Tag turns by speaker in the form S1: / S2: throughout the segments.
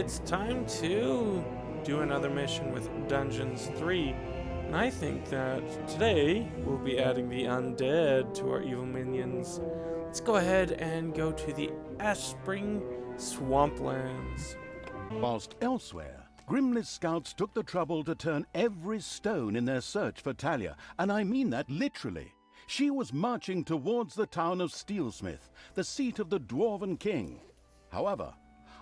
S1: it's time to do another mission with Dungeons 3. And I think that today we'll be adding the Undead to our evil minions. Let's go ahead and go to the Ashspring Swamplands.
S2: Whilst elsewhere, Grimli's scouts took the trouble to turn every stone in their search for Thalya, and I mean that literally. She was marching towards the town of Steelsmith, the seat of the Dwarven king. However,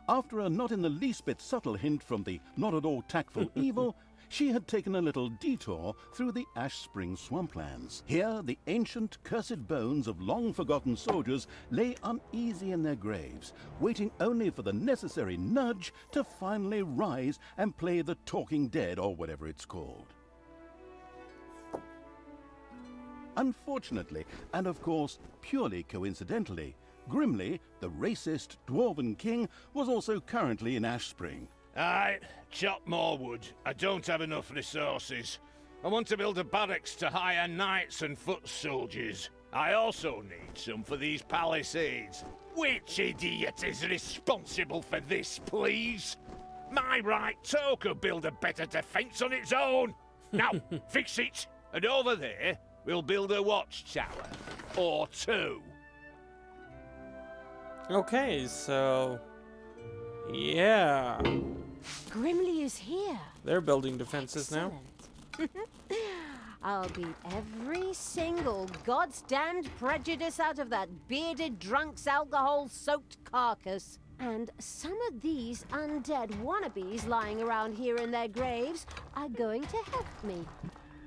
S2: after a not in the least bit subtle hint from the not at all tactful evil, she had taken a little detour through the Ashspring Swamplands. Here, the ancient, cursed bones of long-forgotten soldiers lay uneasy in their graves, waiting only for the necessary nudge to finally rise and play the talking dead, or whatever it's called. Unfortunately, and of course purely coincidentally, Grimli, the racist Dwarven king, was also currently in Ashspring.
S3: Aye, chop more wood. I don't have enough resources. I want to build a barracks to hire knights and foot soldiers. I also need some for these palisades. Which idiot is responsible for this, please? My right toe could build a better defense on its own. Now, fix it. And over there, we'll build a watchtower. Or two.
S1: Okay, so... yeah.
S4: Grimli is here.
S1: They're building defenses now.
S4: I'll beat every single goddamned prejudice out of that bearded drunk's alcohol-soaked carcass. And some of these undead wannabes lying around here in their graves are going to help me.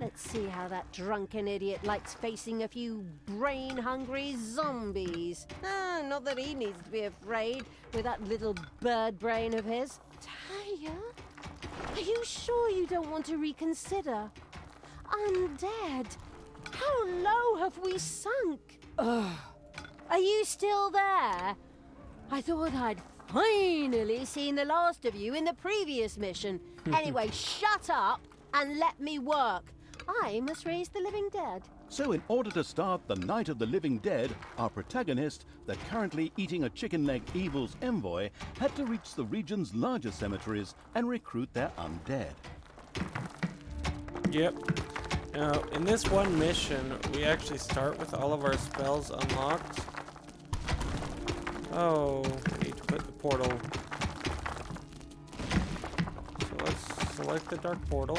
S4: Let's see how that drunken idiot likes facing a few brain-hungry zombies. Not that he needs to be afraid with that little bird brain of his. Thalya? Are you sure you don't want to reconsider? Undead? How low have we sunk? Ugh. Are you still there? I thought I'd finally seen the last of you in the previous mission. Anyway, shut up and let me work. I must raise the living dead.
S2: So in order to start the Night of the Living Dead, our protagonist, the currently eating a chicken leg evil's envoy, had to reach the region's largest cemeteries and recruit their undead.
S1: Yep. Now, in this one mission, we actually start with all of our spells unlocked. Oh, we need to put the portal. So let's select the dark portal.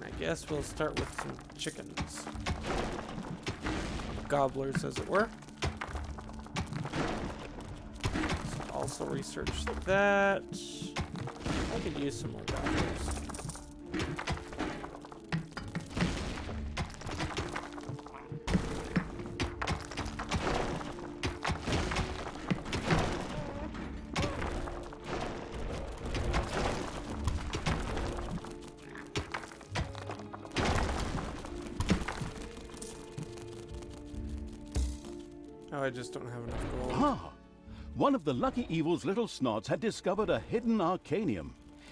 S1: I guess we'll start with some chickens. Gobblers, as it were. Let's also research that. I could use some more gobblers. Oh, I just don't have enough gold.
S2: Ah! One of the lucky evil's little snots had discovered a hidden arcanium.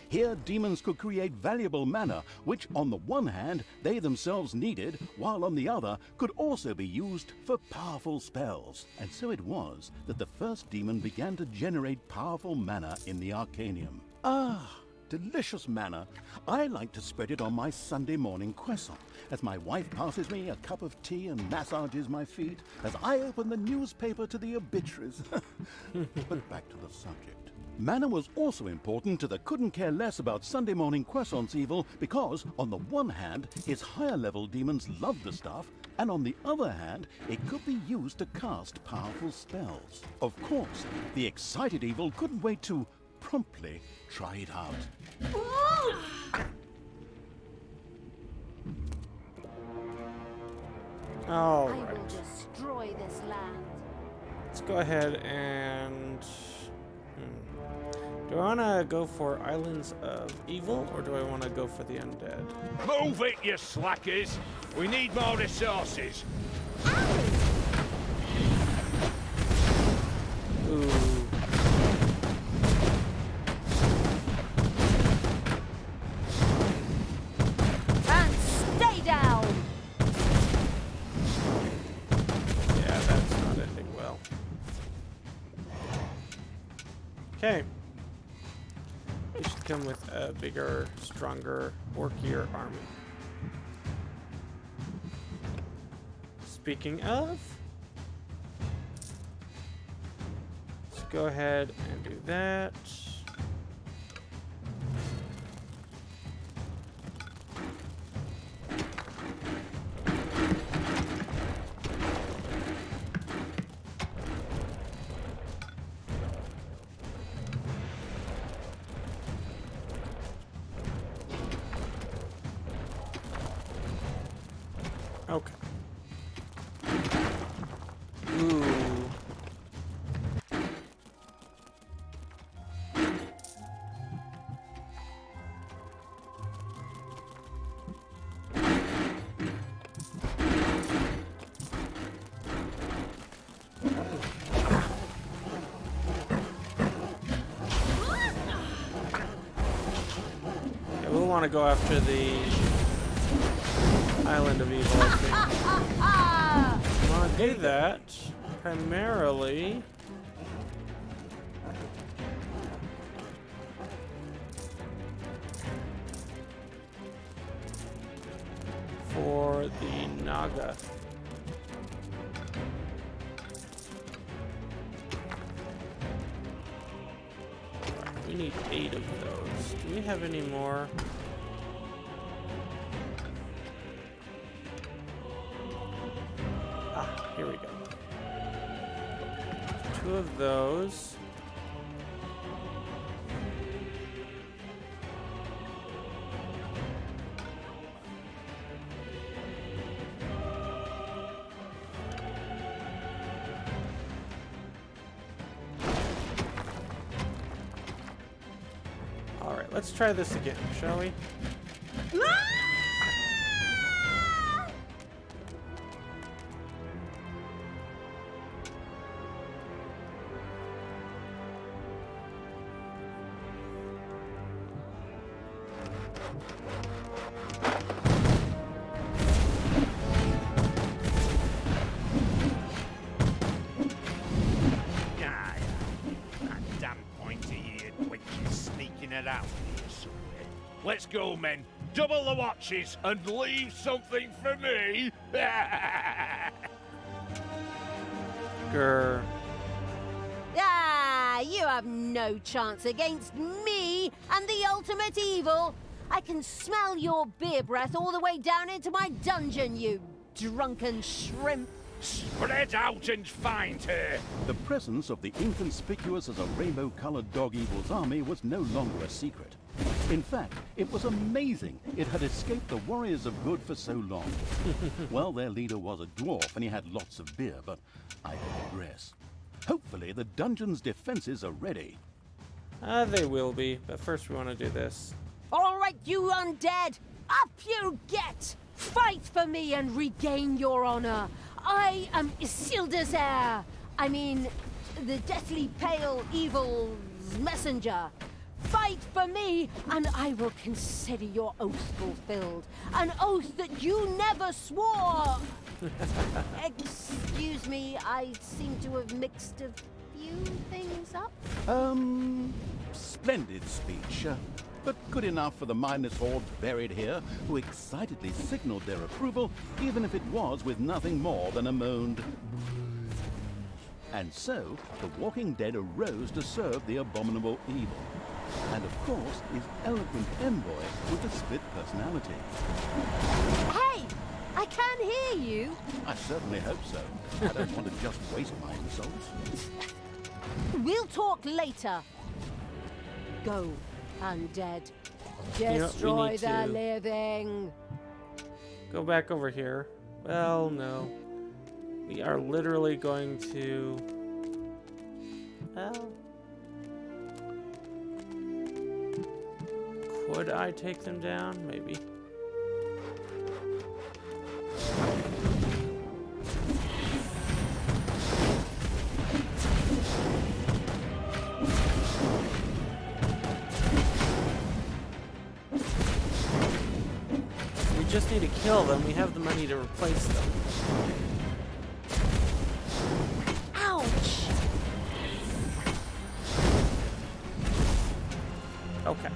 S2: Here, demons could create valuable mana, which on the one hand, they themselves needed, while on the other, could also be used for powerful spells. And so it was that the first demon began to generate powerful mana in the arcanium. Ah! Delicious manna. I like to spread it on my Sunday morning croissant as my wife passes me a cup of tea and massages my feet as I open the newspaper to the obituaries. But back to the subject. Manna was also important to the couldn't care less about Sunday morning croissants evil because, on the one hand, his higher level demons loved the stuff, and on the other hand, it could be used to cast powerful spells. Of course, the excited evil couldn't wait to promptly try it out.
S1: All
S4: I
S1: right.
S4: will destroy this land.
S1: Let's go ahead and... Do I want to go for Islands of Evil, or do I want to go for the Undead?
S3: Move it, you slackers! We need more resources.
S1: Ooh.
S4: And stay down!
S1: Okay. They should come with a bigger, stronger, orkier army. Speaking of, let's go ahead and do that. Okay. Ooh. Yeah, we'll want to go after the Island of Evil, I think. I want to do that primarily for the Naga. Alright, we need 8 of those. Do we have any more? Here we go. 2 of those. All right, let's try this again, shall we?
S3: Let's go, men. Double the watches and leave something for me.
S1: Grr.
S4: Ah, you have no chance against me and the ultimate evil. I can smell your beer breath all the way down into my dungeon, you drunken shrimp.
S3: Spread out and find her.
S2: The presence of the inconspicuous as a rainbow-colored dog evil's army was no longer a secret. In fact, it was amazing it had escaped the warriors of good for so long. Well, their leader was a dwarf and he had lots of beer, but I digress. Hopefully the dungeon's defenses are ready.
S1: They will be, but first we want to do this.
S4: All right, you undead, up you get! Fight for me and regain your honor. I am Isildur's heir. I mean, the deathly pale evil's messenger. Fight for me, and I will consider your oath fulfilled. An oath that you never swore! Excuse me, I seem to have mixed a few things up.
S2: Splendid speech. But good enough for the mindless hordes buried here, who excitedly signaled their approval, even if it was with nothing more than a moaned. And so, the Walking Dead arose to serve the abominable evil. And of course, his eloquent envoy with the split personality.
S4: Hey! I can hear you!
S2: I certainly hope so. I don't want to just waste my insults.
S4: We'll talk later. Go, undead.
S1: know, we
S4: Destroy
S1: need
S4: the
S1: to-
S4: living.
S1: Go back over here. Well, no. We are literally going to... Well... Could I take them down? Maybe. We just need to kill them. We have the money to replace them.
S4: Ouch!
S1: Okay.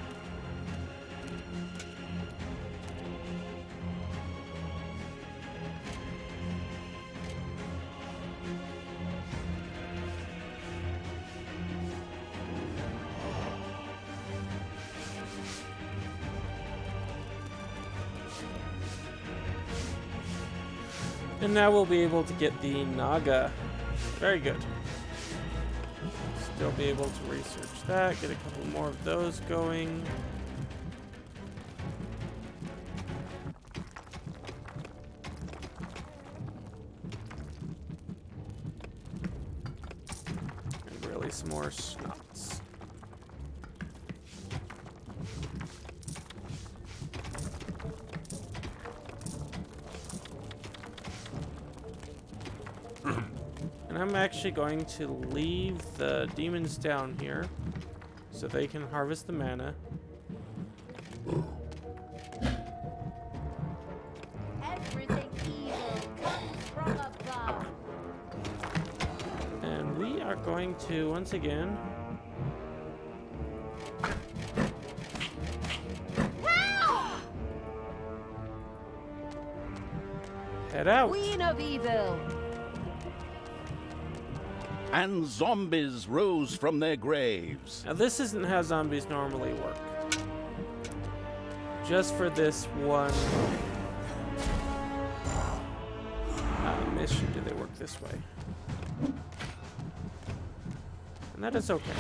S1: And now we'll be able to get the Naga. Very good. Still be able to research that, get a couple more of those going. And really some more snots. And I'm actually going to leave the demons down here so they can harvest the mana.
S4: Everything evil comes from above.
S1: And we are going to, once again, head out.
S4: Queen of evil.
S2: And zombies rose from their graves.
S1: Now this isn't how zombies normally work. Just for this one mission do they work this way. And that is okay.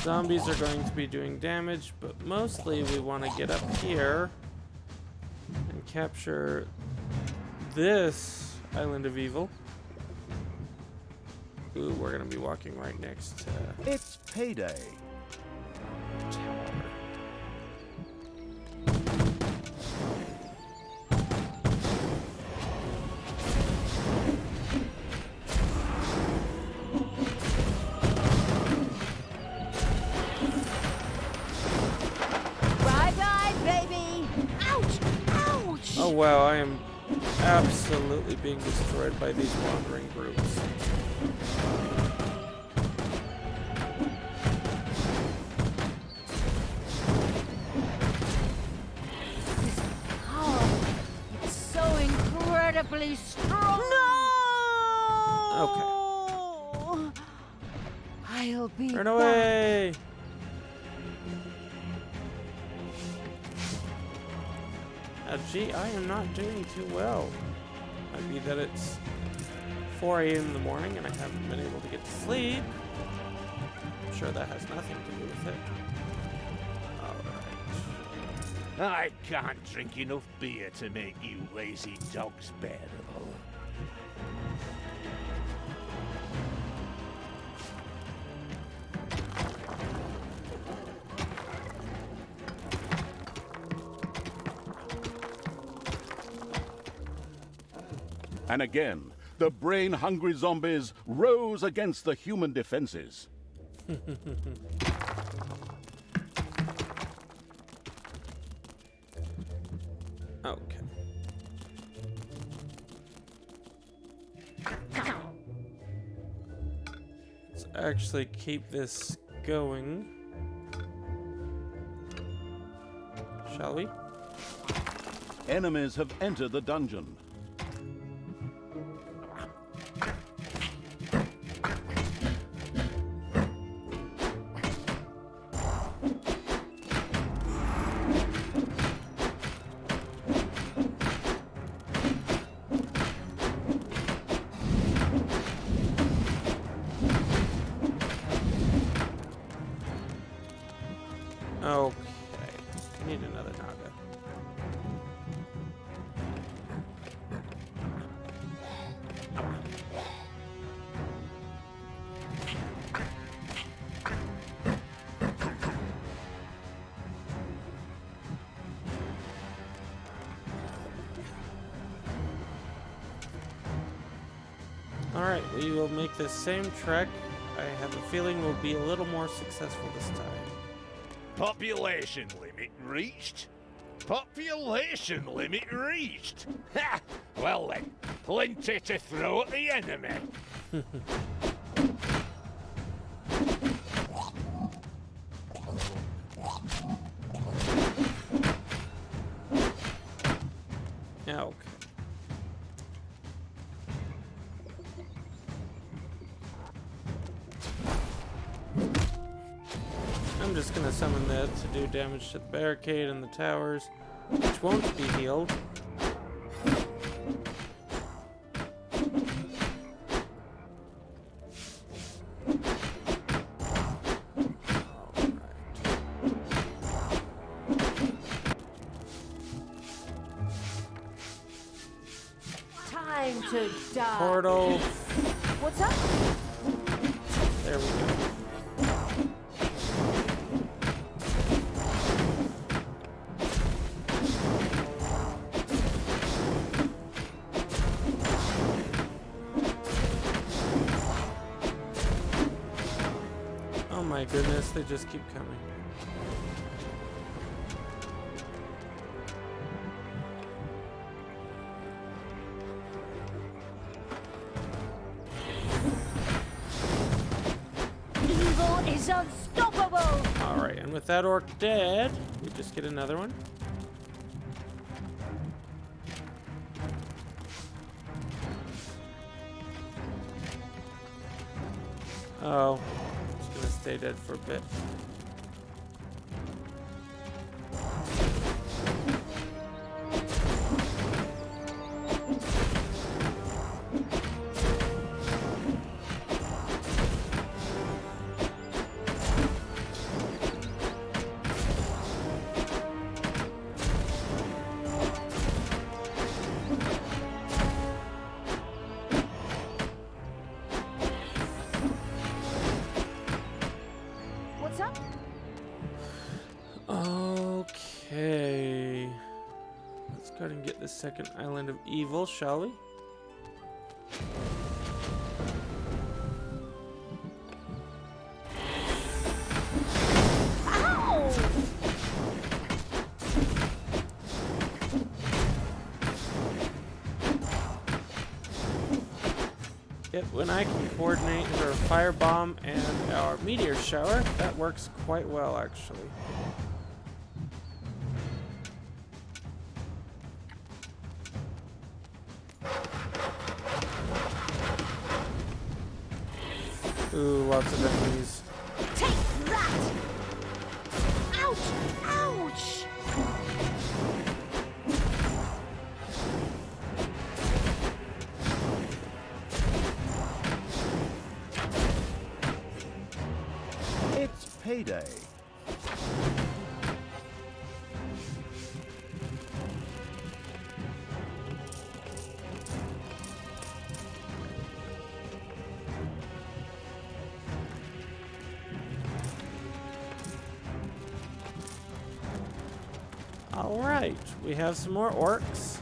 S1: Zombies are going to be doing damage, but mostly we want to get up here and capture this Island of Evil. Ooh, we're going to be walking right next to
S2: It's payday.
S1: tower. Oh wow, I am absolutely being destroyed by these wandering groups.
S4: Oh, it's so incredibly strong. No!
S1: Okay.
S4: I'll be
S1: Run
S4: back.
S1: away! Gee, I am not doing too well. Might be that it's 4 a.m. in the morning and I haven't been able to get to sleep. I'm sure that has nothing to do with it. Alright.
S3: I can't drink enough beer to make you lazy dogs bearable.
S2: And again, the brain-hungry zombies rose against the human defenses.
S1: Okay. Let's actually keep this going. Shall we?
S2: Enemies have entered the dungeon.
S1: Okay. I need another Naga. Alright, we will make the same trek. I have a feeling we'll be a little more successful this time.
S3: Population limit reached? Population limit reached. Ha! Well then, plenty to throw at the enemy.
S1: Yeah, okay. I'm just gonna summon that to do damage to the barricade and the towers, which won't be healed.
S4: Time to die.
S1: Portal.
S4: What's up?
S1: There we go. Oh my goodness, they just keep coming.
S4: Evil is unstoppable.
S1: Alright, and with that orc dead, we just get another one. Oh, it's gonna stay dead for a bit.
S4: What's up?
S1: Okay. Let's go ahead and get the second island of evil, shall we?
S4: Ow!
S1: Yep, when I can coordinate our firebomb and our meteor shower, that works quite well, actually. Ooh, lots of enemies.
S4: Take that! Ouch! Ouch!
S2: It's payday.
S1: Alright, we have some more orcs.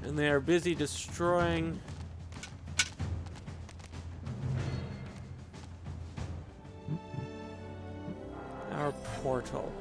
S1: And they are busy destroying our portal.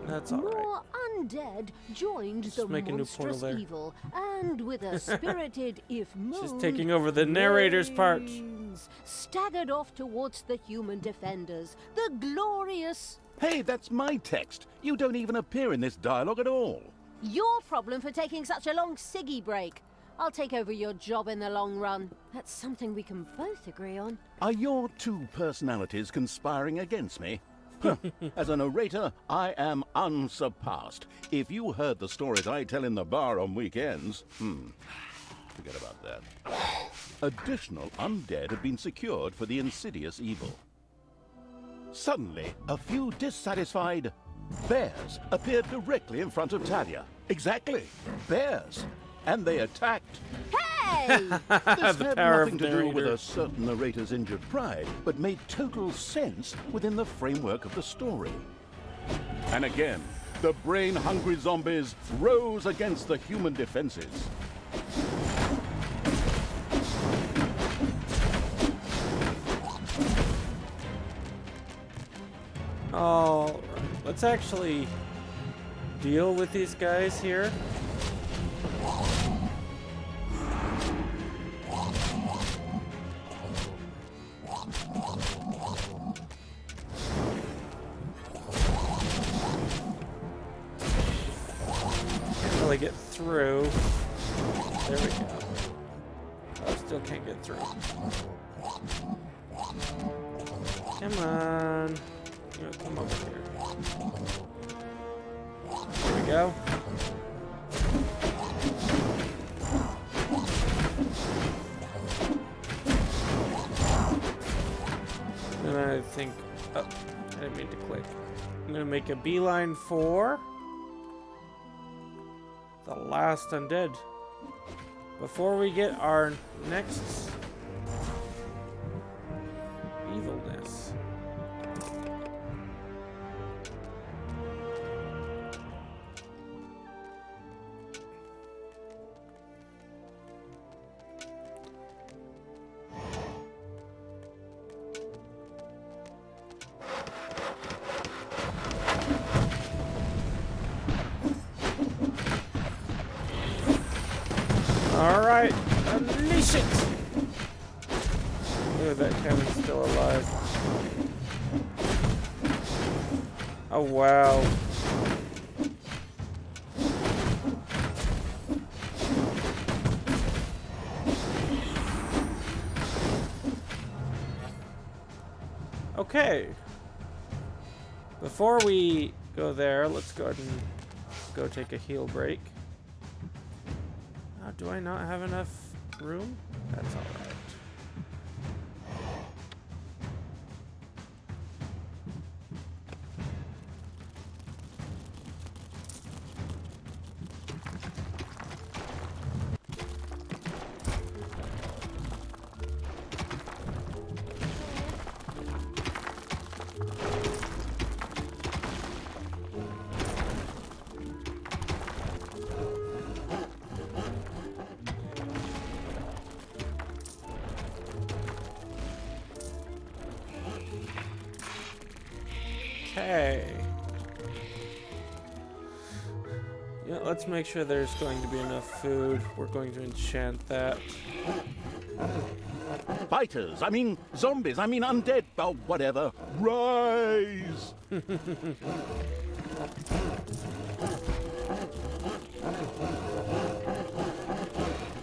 S1: That's alright.
S4: More undead joined
S1: Just
S4: the
S1: make a new portal
S4: monstrous
S1: there.
S4: evil, and with a spirited, if
S1: She's
S4: moved,
S1: taking over the narrator's part.
S4: brains, staggered off towards the human defenders, the glorious.
S2: Hey, that's my text. You don't even appear in this dialogue at all.
S4: Your problem for taking such a long ciggy break. I'll take over your job in the long run. That's something we can both agree on.
S2: Are your two personalities conspiring against me? Huh. As a narrator, I am unsurpassed. If you heard the stories I tell in the bar on weekends, forget about that. Additional undead have been secured for the insidious evil. Suddenly, a few dissatisfied bears appeared directly in front of Thalya. Exactly, bears. And they attacked.
S4: Hooray!
S2: This
S1: The
S2: had
S1: power
S2: nothing
S1: of
S2: to do with
S1: narrator.
S2: a certain narrator's injured pride, but made total sense within the framework of the story. And again, the brain-hungry zombies rose against the human defenses.
S1: All right, let's actually deal with these guys here. Can't really get through. There we go. Oh, still can't get through. Come on. You know, come over here. There we go. And I think, oh, I didn't mean to click. I'm gonna make a beeline for the last undead before we get our next evilness. Alright, unleash it! Look at that cannon's still alive. Oh wow. Okay. Before we go there, let's go ahead and go take a heal break. Do I not have enough room? That's alright. Okay. Yeah, let's make sure there's going to be enough food. We're going to enchant that.
S2: Fighters, I mean zombies, I mean undead, oh, whatever. Rise!
S1: No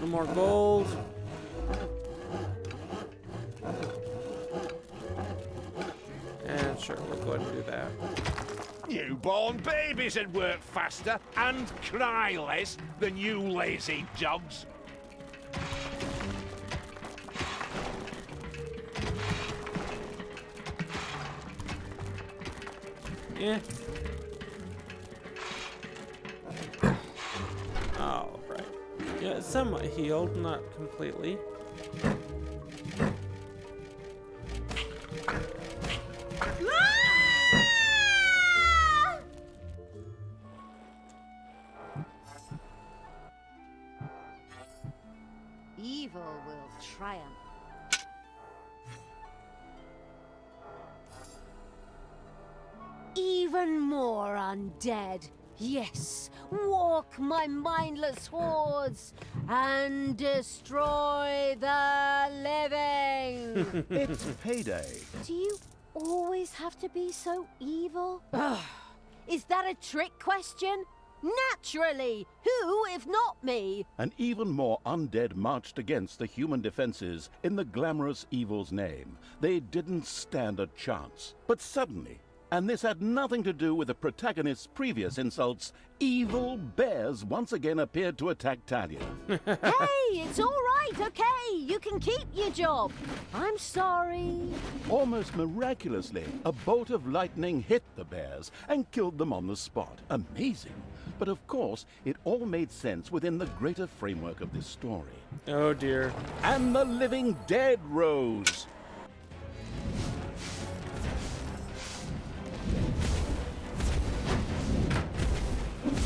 S1: more gold. And sure, we'll go ahead and do that.
S3: Newborn babies would work faster and cry less than you lazy dogs.
S1: Yeah. Oh, right. Yeah, it's somewhat healed, not completely.
S4: Evil will triumph. Even more undead. Yes, walk my mindless hordes and destroy the living.
S2: It's payday.
S4: Do you always have to be so evil? Ugh. Is that a trick question? Naturally! Who, if not me?
S2: And even more undead marched against the human defenses in the glamorous evil's name. They didn't stand a chance. But suddenly, And this had nothing to do with the protagonist's previous insults. Evil bears once again appeared to attack Thalya.
S4: Hey, it's all right, okay? You can keep your job. I'm sorry.
S2: Almost miraculously, a bolt of lightning hit the bears and killed them on the spot. Amazing. But of course, it all made sense within the greater framework of this story.
S1: Oh dear.
S2: And the living dead rose.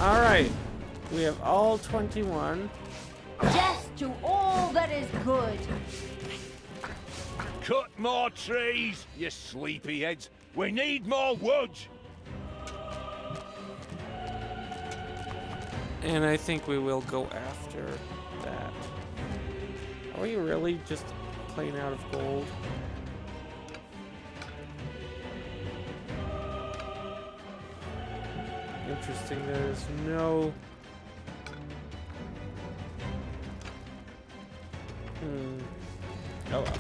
S1: Alright. We have all 21.
S4: Death to all that is good.
S3: Cut more trees, you sleepyheads. We need more wood.
S1: And I think we will go after that. Are we really just playing out of gold? Interesting, there's no... Oh well.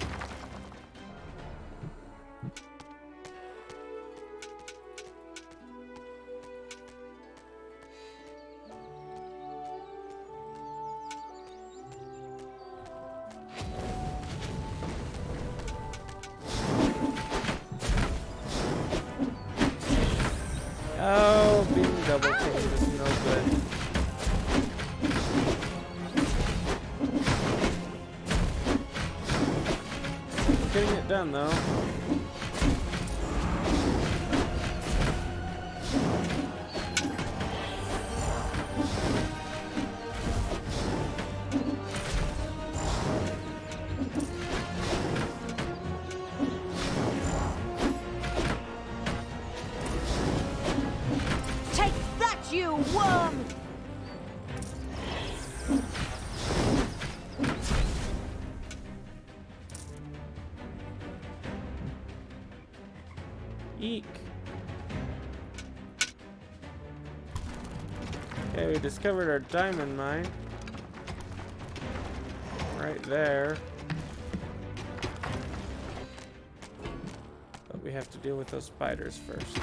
S1: Oh, being double teamed is no good. Getting it done though.
S4: Take that, you worm!
S1: Eek. Okay, we discovered our diamond mine. Right there. But we have to deal with those spiders first.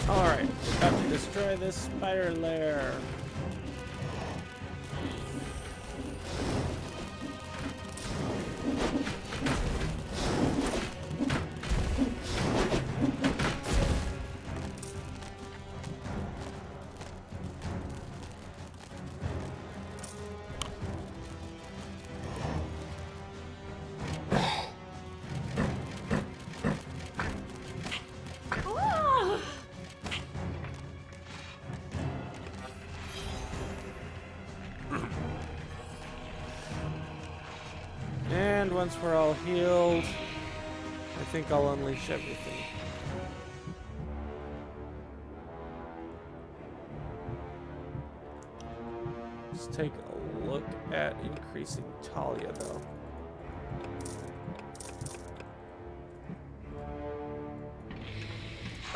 S1: Alright, about to destroy this spider lair. And once we're all healed, I think I'll unleash everything. Let's take a look at increasing Thalya though.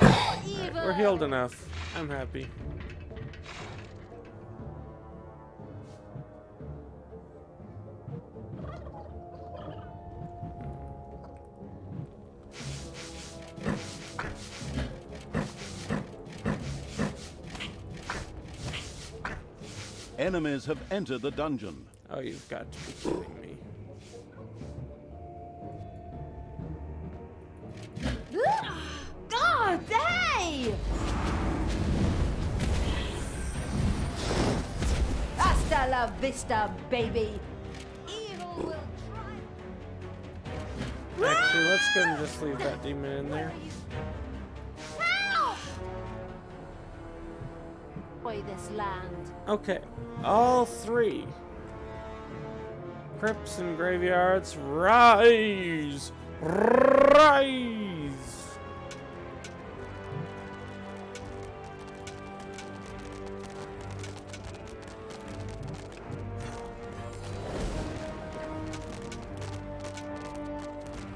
S1: Alright, we're healed enough. I'm happy.
S2: Enemies have entered the dungeon.
S1: Oh, you've got to be kidding me.
S4: God, hey! Hasta la vista, baby. Evil will
S1: Actually, let's go and just leave that demon in there.
S4: Boy, this land.
S1: Okay, all three crypts and graveyards, rise! Rise!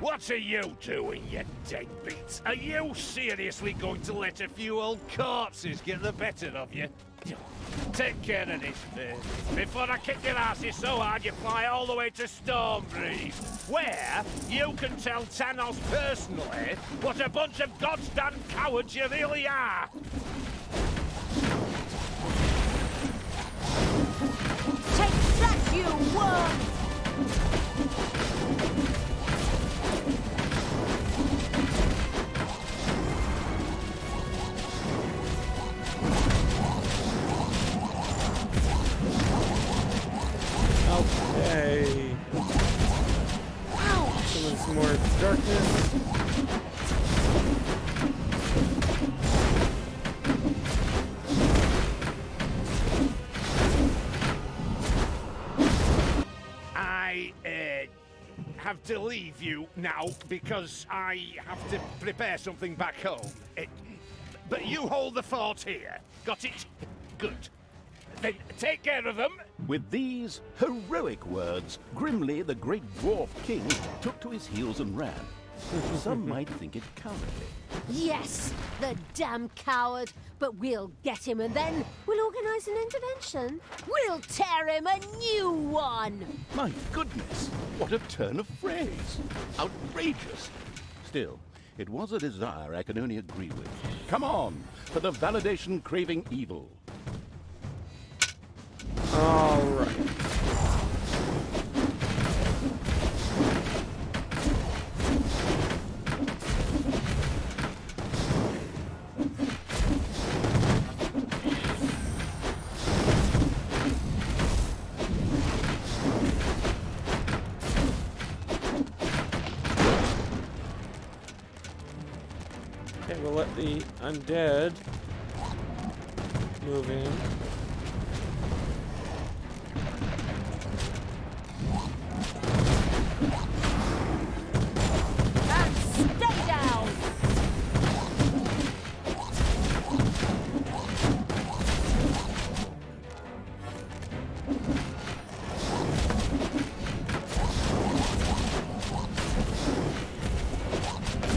S3: What are you doing, you deadbeats? Are you seriously going to let a few old corpses get the better of you? Take care of this first, before I kick your asses so hard you fly all the way to Stormbreeze, where you can tell Thanos personally what a bunch of goddamn cowards you really are.
S4: Take that, you worm!
S1: Okay. Summon some more darkness.
S3: I have to leave you now because I have to prepare something back home. But you hold the fort here. Got it? Good. Then take care of them.
S2: With these heroic words, Grimli, the great dwarf king, took to his heels and ran. Some might think it cowardly.
S4: Yes, the damn coward. But we'll get him and then we'll organize an intervention. We'll tear him a new one.
S2: My goodness, what a turn of phrase. Outrageous. Still, it was a desire I can only agree with. Come on, for the validation-craving evil.
S1: All right. Okay, we'll let the undead move in.
S4: And stay down.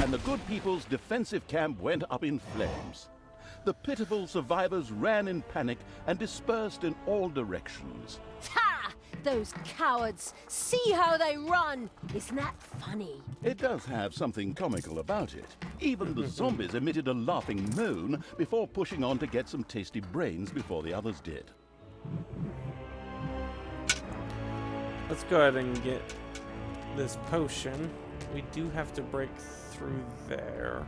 S2: And the good people's defensive camp went up in flames. The pitiful survivors ran in panic and dispersed in all directions.
S4: Ha! Those cowards. See how they run. Isn't that funny?
S2: It does have something comical about it. Even the zombies emitted a laughing moan before pushing on to get some tasty brains before the others did.
S1: Let's go ahead and get this potion. We do have to break through there.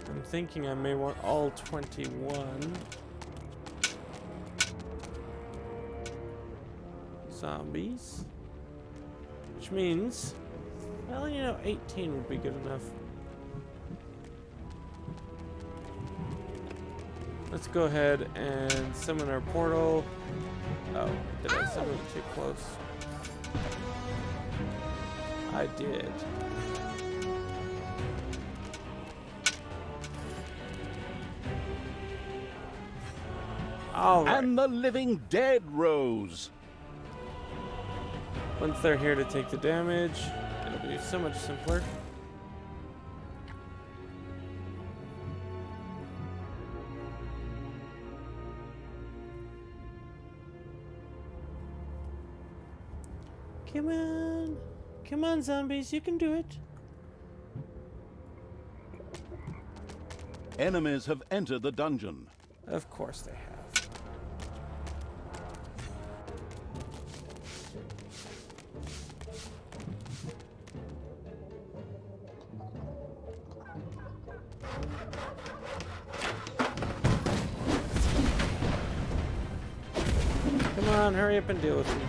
S1: I'm thinking I may want all 21 zombies, which means, well, you know, 18 would be good enough. Let's go ahead and summon our portal. Oh, did I summon it too close? I did. All right.
S2: And the living dead rose.
S1: Once they're here to take the damage, it'll be so much simpler. Come on. Come on, zombies, you can do it.
S2: Enemies have entered the dungeon.
S1: Of course they have. Come on, hurry up and deal with me.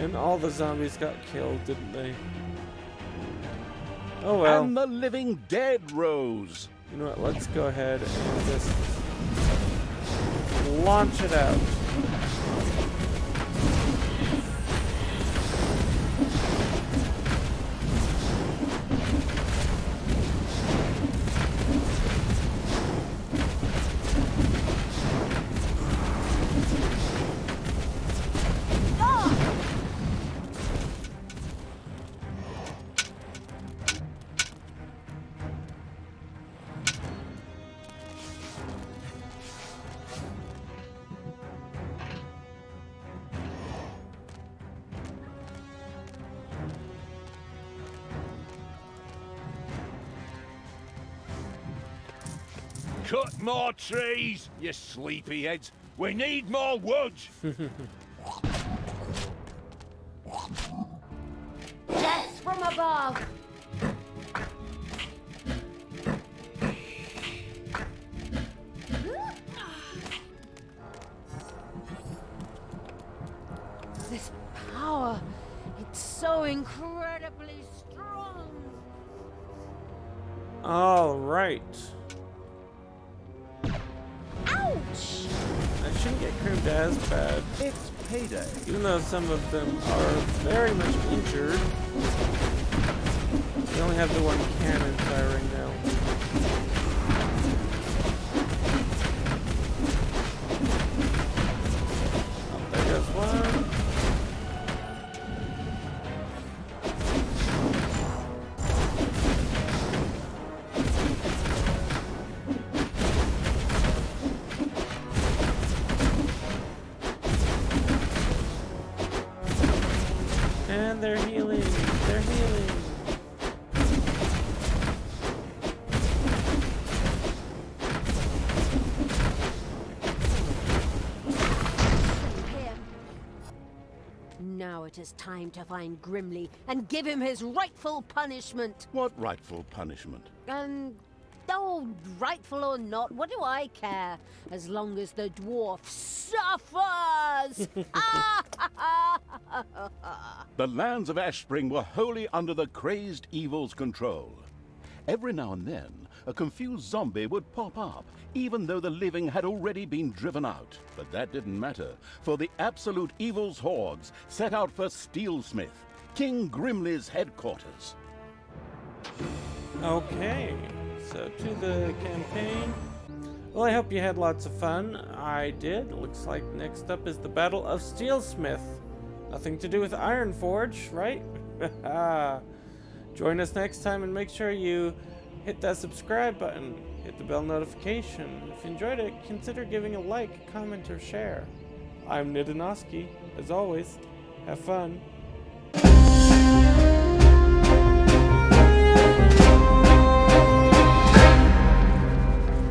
S1: And all the zombies got killed, didn't they? Oh well.
S2: And the living dead rose.
S1: You know what, let's go ahead and just launch it out.
S3: Cut more trees, you sleepyheads. We need more wood.
S4: Death from above! This power, it's so incredibly strong.
S1: All right.
S4: Ouch!
S1: I shouldn't get crimped as bad,
S2: It's payday.
S1: even though some of them are very much injured. We only have the one cannon firing now. Oh, there goes one. And they're healing. They're healing.
S4: Here. Now it is time to find Grimli and give him his rightful punishment.
S2: What rightful punishment?
S4: Oh, rightful or not, what do I care? As long as the dwarf suffers!
S2: The lands of Ashspring were wholly under the crazed evil's control. Every now and then, a confused zombie would pop up, even though the living had already been driven out. But that didn't matter, for the absolute evil's hordes set out for Steelsmith, King Grimli's headquarters.
S1: Okay, so to the campaign. Well, I hope you had lots of fun. I did. Looks like next up is the Battle of Steelsmith. Nothing to do with Ironforge, right? Join us next time and make sure you hit that subscribe button. Hit the bell notification. If you enjoyed it, consider giving a like, comment, or share. I'm Ndonosci. As always, have fun.